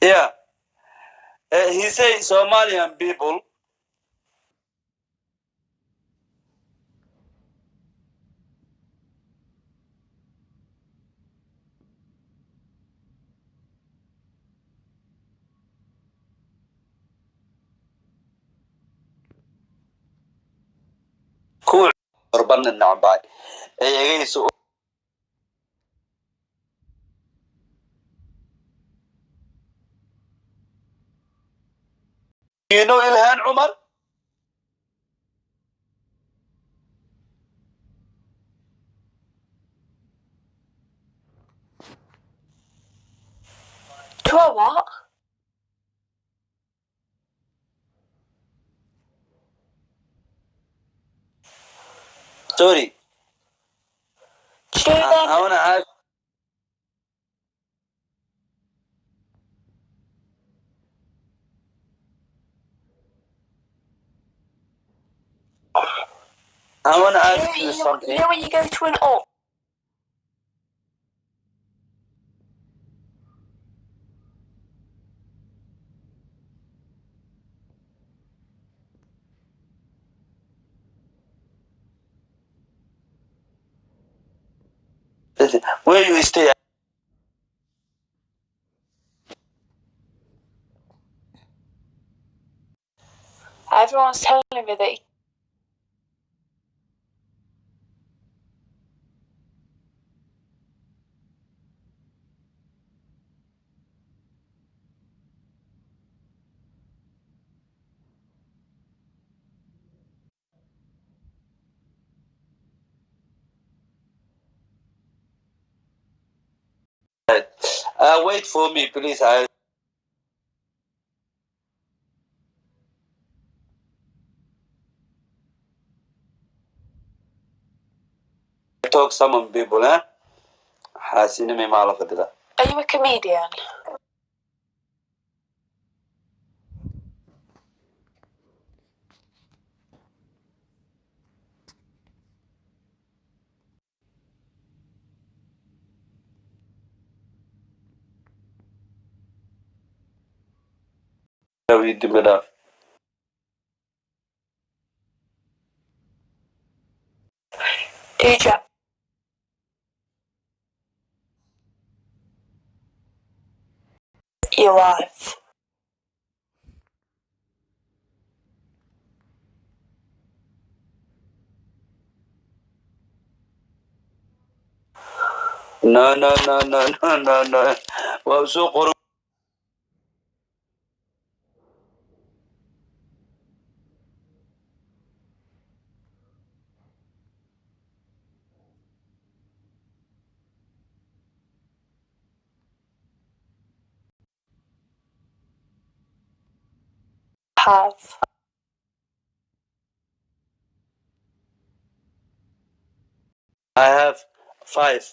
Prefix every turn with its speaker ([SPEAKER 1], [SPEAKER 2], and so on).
[SPEAKER 1] Yeah. He say Somalian people. Cool. Urban النعباي. You know Ilhan Umar?
[SPEAKER 2] Do I what?
[SPEAKER 1] Sorry.
[SPEAKER 2] Do you know
[SPEAKER 1] I
[SPEAKER 2] then?
[SPEAKER 1] wanna ask. I wanna ask you something.
[SPEAKER 2] You know when you go to an op?
[SPEAKER 1] Listen, where you stay?
[SPEAKER 2] Everyone's telling me that.
[SPEAKER 1] Wait for me, please. I talk some people, huh? حاسين ما معرفة ده.
[SPEAKER 2] Are you a comedian?
[SPEAKER 1] يدي مدار.
[SPEAKER 2] Did you? You're live.
[SPEAKER 1] No, no, no, no, no, no, no. وسوق
[SPEAKER 2] Have.
[SPEAKER 1] I have five.